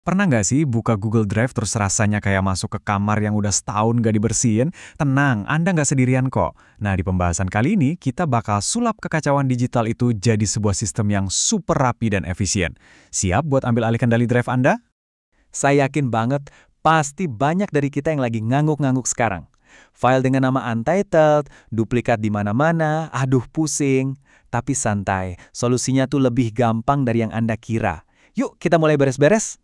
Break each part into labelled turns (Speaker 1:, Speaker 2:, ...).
Speaker 1: Pernah nggak sih buka Google Drive terus rasanya kayak masuk ke kamar yang udah setahun nggak dibersihin? Tenang, Anda nggak sendirian kok. Nah, di pembahasan kali ini, kita bakal sulap kekacauan digital itu jadi sebuah sistem yang super rapi dan efisien. Siap buat ambil alih kendali drive Anda?
Speaker 2: Saya yakin banget, pasti banyak dari kita yang lagi ngangguk-ngangguk sekarang. File dengan nama untitled, duplikat di mana-mana, aduh pusing. Tapi santai, solusinya tuh lebih gampang dari yang Anda kira. Yuk kita mulai beres-beres.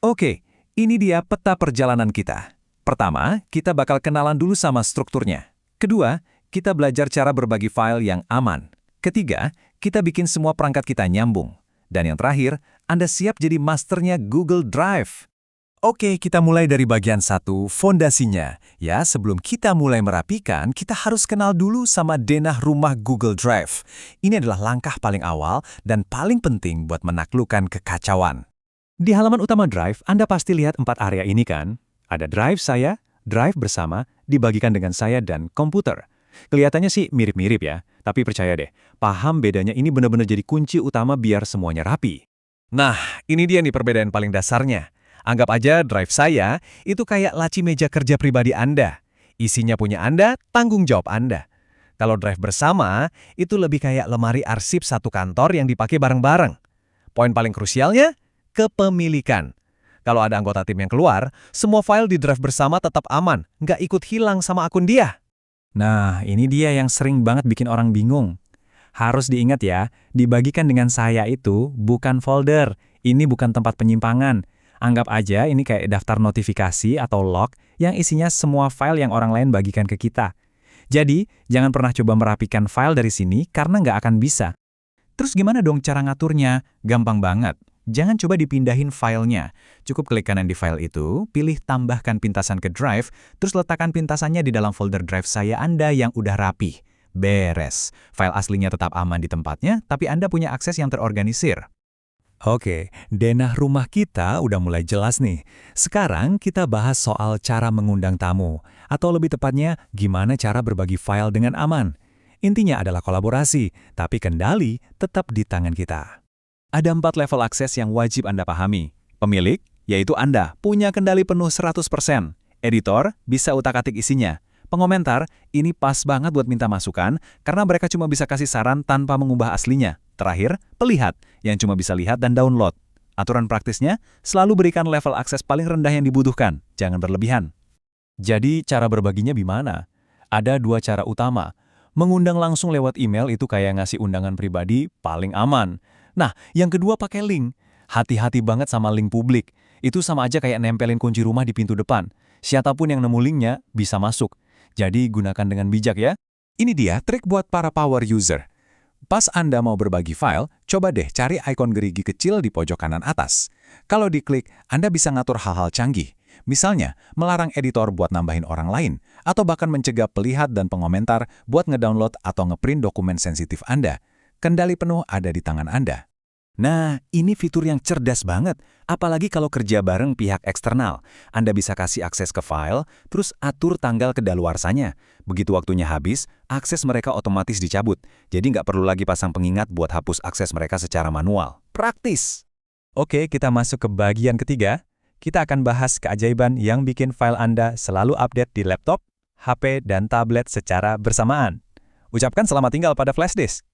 Speaker 1: Oke, ini dia peta perjalanan kita. Pertama, kita bakal kenalan dulu sama strukturnya. Kedua, kita belajar cara berbagi file yang aman. Ketiga, kita bikin semua perangkat kita nyambung. Dan yang terakhir, Anda siap jadi masternya Google Drive. Oke, kita mulai dari bagian satu, fondasinya. Ya, sebelum kita mulai merapikan, kita harus kenal dulu sama denah rumah Google Drive. Ini adalah langkah paling awal dan paling penting buat menaklukkan kekacauan. Di halaman utama Drive, Anda pasti lihat 4 area ini kan? Ada Drive saya, Drive bersama, dibagikan dengan saya dan komputer. Kelihatannya sih mirip-mirip ya, tapi percaya deh, paham bedanya ini benar-benar jadi kunci utama biar semuanya rapi. Nah, ini dia nih perbedaan paling dasarnya. Anggap aja Drive saya itu kayak laci meja kerja pribadi Anda. Isinya punya Anda, tanggung jawab Anda. Kalau Drive bersama, itu lebih kayak lemari arsip satu kantor yang dipakai bareng-bareng. Poin paling krusialnya, kepemilikan. Kalau ada anggota tim yang keluar, semua file di drive bersama tetap aman, nggak ikut hilang sama akun dia. Nah, ini dia yang sering banget bikin orang bingung. Harus diingat ya, dibagikan dengan saya itu bukan folder, ini bukan tempat penyimpangan. Anggap aja ini kayak daftar notifikasi atau log yang isinya semua file yang orang lain bagikan ke kita. Jadi, jangan pernah coba merapikan file dari sini karena nggak akan bisa. Terus gimana dong cara ngaturnya? Gampang banget. Jangan coba dipindahin filenya. Cukup klik kanan di file itu, pilih tambahkan pintasan ke drive, terus letakkan pintasannya di dalam folder drive saya Anda yang udah rapi. Beres. File aslinya tetap aman di tempatnya, tapi Anda punya akses yang terorganisir. Oke, denah rumah kita udah mulai jelas nih. Sekarang kita bahas soal cara mengundang tamu, atau lebih tepatnya gimana cara berbagi file dengan aman. Intinya adalah kolaborasi, tapi kendali tetap di tangan kita. Ada 4 level akses yang wajib Anda pahami. Pemilik, yaitu Anda, punya kendali penuh 100%. Editor, bisa utak-atik isinya. Pengomentar, ini pas banget buat minta masukan, karena mereka cuma bisa kasih saran tanpa mengubah aslinya. Terakhir, pelihat, yang cuma bisa lihat dan download. Aturan praktisnya, selalu berikan level akses paling rendah yang dibutuhkan, jangan berlebihan. Jadi, cara berbaginya gimana? Ada 2 cara utama. Mengundang langsung lewat email itu kayak ngasih undangan pribadi paling aman. Nah, yang kedua pakai link. Hati-hati banget sama link publik. Itu sama aja kayak nempelin kunci rumah di pintu depan. Siapapun yang nemu linknya bisa masuk. Jadi gunakan dengan bijak ya. Ini dia trik buat para power user. Pas Anda mau berbagi file, coba deh cari ikon gerigi kecil di pojok kanan atas. Kalau diklik, Anda bisa ngatur hal-hal canggih. Misalnya, melarang editor buat nambahin orang lain, atau bahkan mencegah pelihat dan pengomentar buat ngedownload atau ngeprint dokumen sensitif Anda. Kendali penuh ada di tangan Anda. Nah, ini fitur yang cerdas banget, apalagi kalau kerja bareng pihak eksternal. Anda bisa kasih akses ke file, terus atur tanggal kedaluarsanya. Begitu waktunya habis, akses mereka otomatis dicabut. Jadi nggak perlu lagi pasang pengingat buat hapus akses mereka secara manual. Praktis! Oke, kita masuk ke bagian ketiga. Kita akan bahas keajaiban yang bikin file Anda selalu update di laptop, HP, dan tablet secara bersamaan. Ucapkan selamat tinggal pada flash disk.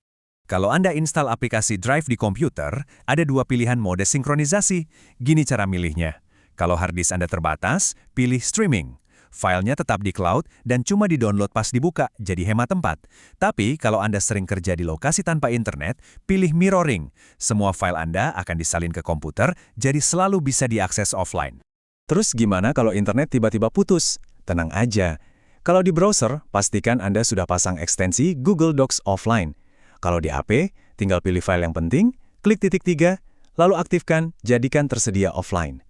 Speaker 1: Kalau Anda install aplikasi Drive di komputer, ada 2 pilihan mode sinkronisasi. Gini cara milihnya. Kalau hard disk Anda terbatas, pilih streaming. Filenya tetap di cloud dan cuma di-download pas dibuka, jadi hemat tempat. Tapi kalau Anda sering kerja di lokasi tanpa internet, pilih mirroring. Semua file Anda akan disalin ke komputer, jadi selalu bisa diakses offline. Terus gimana kalau internet tiba-tiba putus? Tenang aja. Kalau di browser, pastikan Anda sudah pasang ekstensi Google Docs Offline. Kalau di HP, tinggal pilih file yang penting, klik titik 3, lalu aktifkan, jadikan tersedia offline.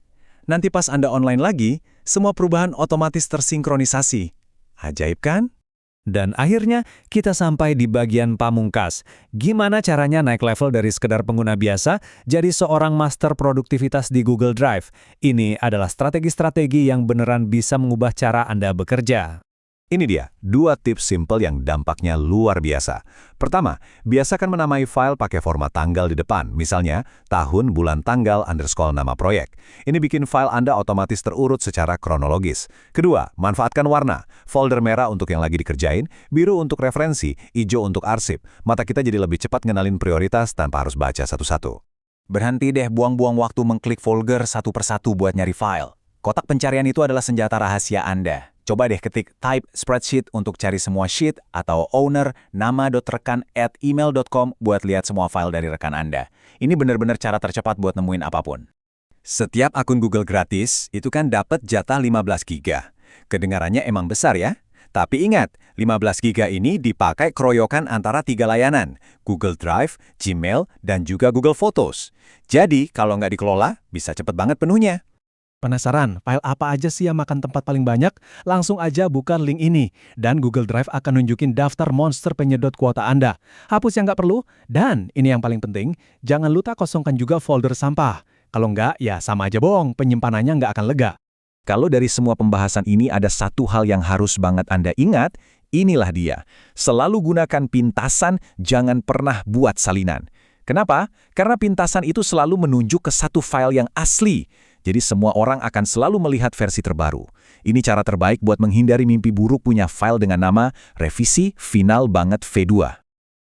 Speaker 1: Nanti pas Anda online lagi, semua perubahan otomatis tersinkronisasi. Ajaib kan? Dan akhirnya, kita sampai di bagian pamungkas. Gimana caranya naik level dari sekedar pengguna biasa jadi seorang master produktivitas di Google Drive? Ini adalah strategi-strategi yang beneran bisa mengubah cara Anda bekerja.
Speaker 3: Ini dia, 2 tips simple yang dampaknya luar biasa. Pertama, biasakan menamai file pakai format tanggal di depan, misalnya tahun, bulan, tanggal, underscore nama proyek. Ini bikin file Anda otomatis terurut secara kronologis. Kedua, manfaatkan warna. Folder merah untuk yang lagi dikerjain, biru untuk referensi, hijau untuk arsip. Mata kita jadi lebih cepat ngenalin prioritas tanpa harus baca satu-satu.
Speaker 1: Berhenti deh buang-buang waktu mengklik folder satu persatu buat nyari file. Kotak pencarian itu adalah senjata rahasia Anda. Coba deh ketik type spreadsheet untuk cari semua sheet atau owner nama.rekan@email.com buat lihat semua file dari rekan Anda. Ini benar-benar cara tercepat buat nemuin apapun. Setiap akun Google gratis itu kan dapat jatah 15 GB. Kedengarannya emang besar ya? Tapi ingat, 15 GB ini dipakai keroyokan antara 3 layanan, Google Drive, Gmail, dan juga Google Photos. Jadi, kalau nggak dikelola, bisa cepet banget penuhnya.
Speaker 4: Penasaran file apa aja sih yang makan tempat paling banyak? Langsung aja buka link ini, dan Google Drive akan nunjukin daftar monster penyedot kuota Anda. Hapus yang nggak perlu, dan ini yang paling penting, jangan lupa kosongkan juga folder sampah. Kalau nggak, ya sama aja bohong, penyimpanannya nggak akan lega.
Speaker 1: Kalau dari semua pembahasan ini ada satu hal yang harus banget Anda ingat, inilah dia. Selalu gunakan pintasan, jangan pernah buat salinan. Kenapa? Karena pintasan itu selalu menunjuk ke satu file yang asli. Jadi semua orang akan selalu melihat versi terbaru. Ini cara terbaik buat menghindari mimpi buruk punya file dengan nama revisi final banget V2.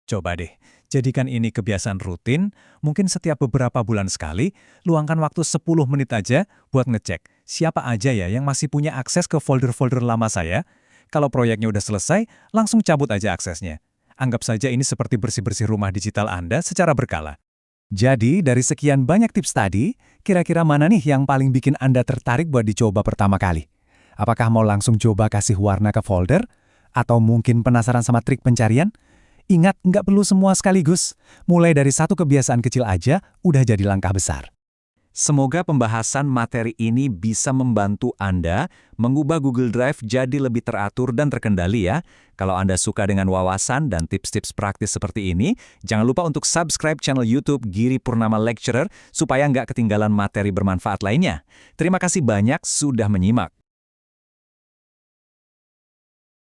Speaker 2: Coba deh, jadikan ini kebiasaan rutin, mungkin setiap beberapa bulan sekali, luangkan waktu 10 menit aja buat ngecek siapa aja ya yang masih punya akses ke folder-folder lama saya. Kalau proyeknya udah selesai, langsung cabut aja aksesnya. Anggap saja ini seperti bersih-bersih rumah digital Anda secara berkala.
Speaker 1: Jadi, dari sekian banyak tips tadi, kira-kira mana nih yang paling bikin Anda tertarik buat dicoba pertama kali? Apakah mau langsung coba kasih warna ke folder? Atau mungkin penasaran sama trik pencarian? Ingat, nggak perlu semua sekaligus. Mulai dari satu kebiasaan kecil aja, udah jadi langkah besar. Semoga pembahasan materi ini bisa membantu Anda mengubah Google Drive jadi lebih teratur dan terkendali ya. Kalau Anda suka dengan wawasan dan tips-tips praktis seperti ini, jangan lupa untuk subscribe channel YouTube Giri Purnama Lecturer supaya nggak ketinggalan materi bermanfaat lainnya. Terima kasih banyak sudah menyimak.